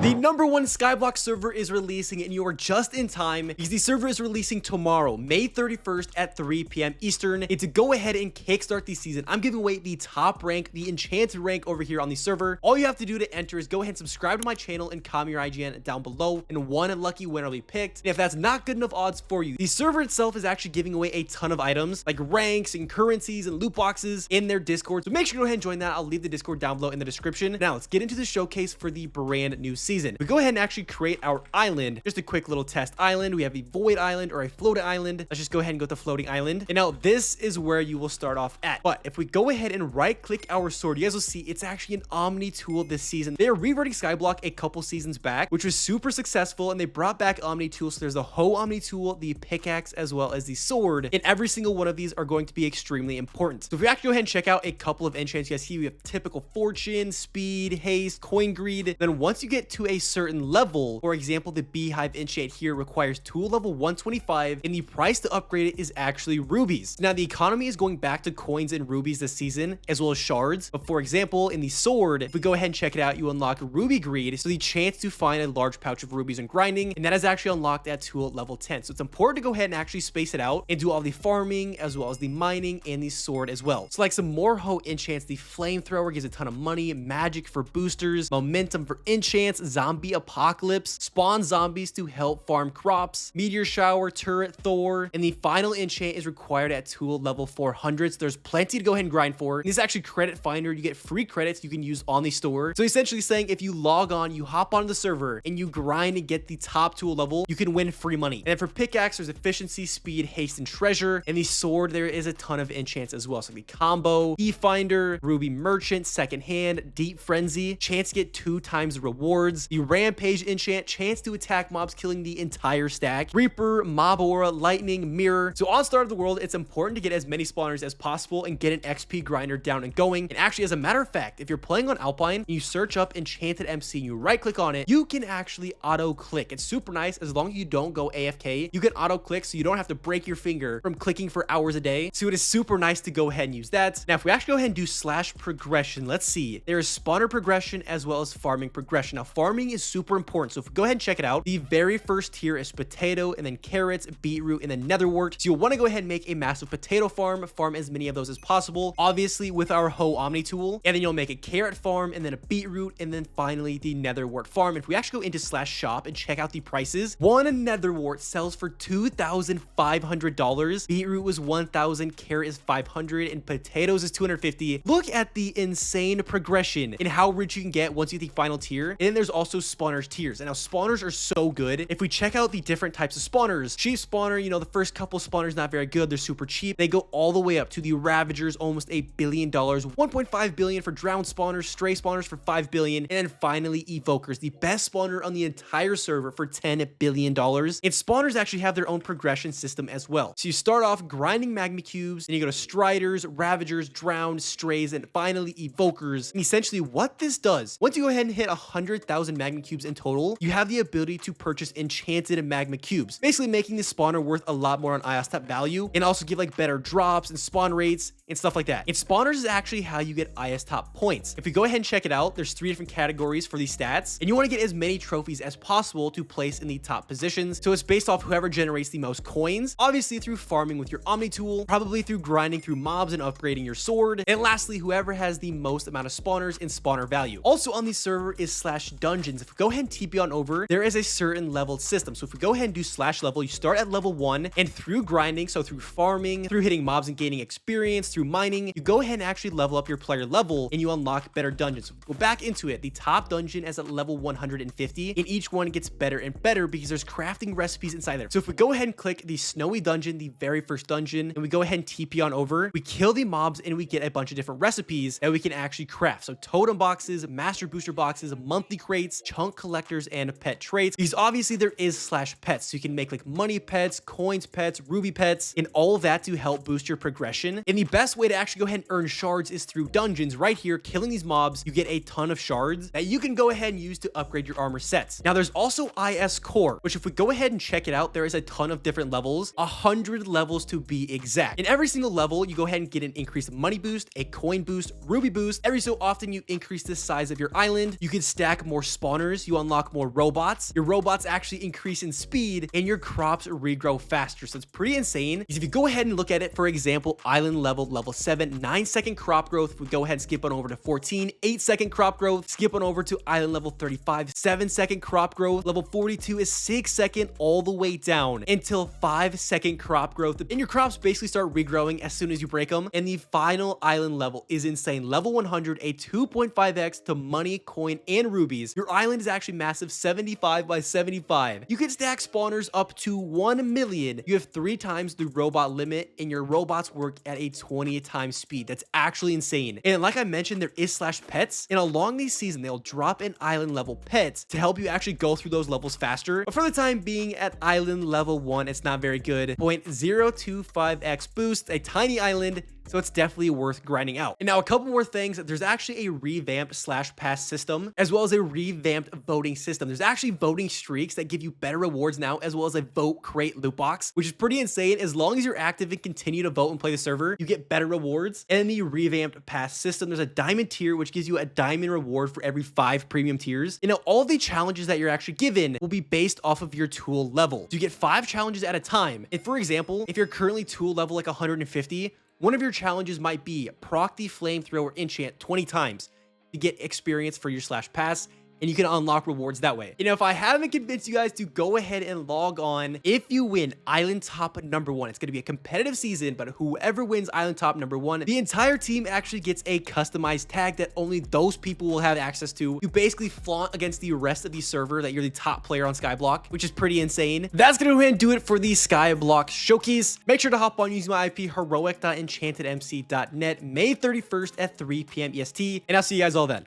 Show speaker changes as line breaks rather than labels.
The #1 Skyblock server is releasing, and you are just in time because the server is releasing tomorrow, May 31st at 3 p.m. Eastern. And to go ahead and kickstart the season, I'm giving away the top rank, the enchanted rank over here on the server. All you have to do to enter is go ahead and subscribe to my channel and comment your IGN down below, and one lucky winner will be picked. And if that's not good enough odds for you, the server itself is actually giving away a ton of items like ranks and currencies and loot boxes in their Discord. So make sure to go ahead and join that. I'll leave the Discord down below in the description. Now let's get into the showcase for the brand new season. We go ahead and actually create our island. Just a quick little test island. We have a void island or a floating island. Let's just go ahead and go to floating island. And now this is where you will start off at. But if we go ahead and right click our sword, you guys will see it's actually an Omni tool this season. They are reverting Skyblock a couple seasons back, which was super successful, and they brought back Omni tools. So there's the Ho Omni tool, the pickaxe, as well as the sword, and every single one of these are going to be extremely important. So if we actually go ahead and check out a couple of enchants, you guys see we have typical fortune, speed, haste, coin greed. Then once you get to a certain level, for example, the beehive enchant here requires tool level 125, and the price to upgrade it is actually rubies. Now the economy is going back to coins and rubies this season, as well as shards. But for example, in the sword, if we go ahead and check it out, you unlock ruby greed, so the chance to find a large pouch of rubies and grinding, and that is actually unlocked at tool level 10. So it's important to go ahead and actually space it out and do all the farming as well as the mining and the sword as well. So like some more Ho enchants, the flamethrower gives a ton of money, magic for boosters, momentum for enchants, zombie apocalypse, spawn zombies to help farm crops, meteor shower, turret, Thor, and the final enchant is required at tool level 400. So there's plenty to go ahead and grind for. And this is actually credit finder. You get free credits you can use on the store. So essentially saying if you log on, you hop onto the server and you grind and get the top tool level, you can win free money. And then for pickaxe, there's efficiency, speed, haste, and treasure. And the sword, there is a ton of enchants as well. So the combo, key finder, ruby merchant, second hand, deep frenzy, chance to get 2 times the rewards, the rampage enchant, chance to attack mobs killing the entire stack, reaper, mob aura, lightning, mirror. So on start of the world, it's important to get as many spawners as possible and get an XP grinder down and going. And actually, as a matter of fact, if you're playing on Alpine and you search up enchanted MC and you right click on it, you can actually auto click. It's super nice. As long as you don't go AFK, you can auto click, so you don't have to break your finger from clicking for hours a day. So it is super nice to go ahead and use that. Now if we actually go ahead and do slash progression, let's see, there is spawner progression as well as farming progression. Now farming is super important, so if we go ahead and check it out, the very first tier is potato, and then carrots, beetroot, and then netherwort. So you'll want to go ahead and make a massive potato farm as many of those as possible, obviously with our Ho Omni tool, and then you'll make a carrot farm, and then a beetroot, and then finally the netherwort farm. And if we actually go into slash shop and check out the prices, one netherwort sells for $2,500, beetroot was 1,000, carrot is 500, and potatoes is 250. Look at the insane progression in how rich you can get once you hit the final tier. And then there's also spawners tiers, and now spawners are so good. If we check out the different types of spawners, chief spawner, you know, the first couple spawners not very good, they're super cheap. They go all the way up to the ravagers, almost $1 billion, 1.5 billion for drowned spawners, stray spawners for 5 billion, and then finally evokers, the best spawner on the entire server for $10 billion. And spawners actually have their own progression system as well. So you start off grinding magma cubes, and you go to striders, ravagers, drowned, strays, and finally evokers. And essentially what this does, once you go ahead and hit 100,000 magma cubes in total, you have the ability to purchase enchanted magma cubes, basically making the spawner worth a lot more on IOS value, and also give like better drops and spawn rates and stuff like that. And spawners is actually how you get IS top points. If we go ahead and check it out, there's 3 different categories for these stats, and you want to get as many trophies as possible to place in the top positions. So it's based off whoever generates the most coins, obviously through farming with your Omni tool, probably through grinding through mobs and upgrading your sword, and lastly, whoever has the most amount of spawners and spawner value. Also on the server is slash dungeons. If we go ahead and TP on over, there is a certain leveled system. So if we go ahead and do slash level, you start at level 1, and through grinding, so through farming, through hitting mobs and gaining experience, through mining, you go ahead and actually level up your player level, and you unlock better dungeons. So go back into it. The top dungeon is at level 150, and each one gets better and better because there's crafting recipes inside there. So if we go ahead and click the snowy dungeon, the very first dungeon, and we go ahead and TP on over, we kill the mobs and we get a bunch of different recipes that we can actually craft. So totem boxes, master booster boxes, monthly crates, chunk collectors, and pet traits. Because obviously there is slash pets, so you can make like money pets, coins pets, ruby pets, and all of that to help boost your progression. And the best way to actually go ahead and earn shards is through dungeons. Right here, killing these mobs, you get a ton of shards that you can go ahead and use to upgrade your armor sets. Now there's also IS core, which if we go ahead and check it out, there is a ton of different levels, 100 levels to be exact. In every single level, you go ahead and get an increased money boost, a coin boost, ruby boost. Every so often you increase the size of your island, you can stack more spawners, you unlock more robots. Your robots actually increase in speed and your crops regrow faster. So it's pretty insane. Because if you go ahead and look at it, for example, island level 7, 9-second crop growth. We go ahead and skip on over to 14, 8-second crop growth. Skip on over to island level 35, 7-second crop growth. Level 42 is 6-second all the way down until 5-second crop growth. And your crops basically start regrowing as soon as you break them. And the final island level is insane. Level 100, a 2.5x to money, coin, and rubies. Your island is actually massive, 75 by 75. You can stack spawners up to 1 million. You have 3 times the robot limit, and your robots work at a 20 times speed. That's actually insane. And like I mentioned, there is /pets, and along these seasons, they'll drop an island level pets to help you actually go through those levels faster. But for the time being, at island level 1, it's not very good. 0.025x boost, a tiny island, so it's definitely worth grinding out. And now a couple more things. There's actually a revamped /pass system, as well as a revamped voting system. There's actually voting streaks that give you better rewards now, as well as a vote crate loot box, which is pretty insane. As long as you're active and continue to vote and play the server, you get better rewards. And in the revamped pass system, there's a diamond tier, which gives you a diamond reward for every 5 premium tiers. And now all the challenges that you're actually given will be based off of your tool level. So you get 5 challenges at a time. And for example, if you're currently tool level like 150, one of your challenges might be proc the flamethrower enchant 20 times to get experience for your /pass, and you can unlock rewards that way. You know, if I haven't convinced you guys to go ahead and log on, if you win Island Top number 1, it's going to be a competitive season, but whoever wins Island Top number 1, the entire team actually gets a customized tag that only those people will have access to. You basically flaunt against the rest of the server that you're the top player on Skyblock, which is pretty insane. That's going to go ahead and do it for the Skyblock showcase. Make sure to hop on using my IP, Hxroic.enchantedmc.net, May 31st at 3 p.m. EST, and I'll see you guys all then.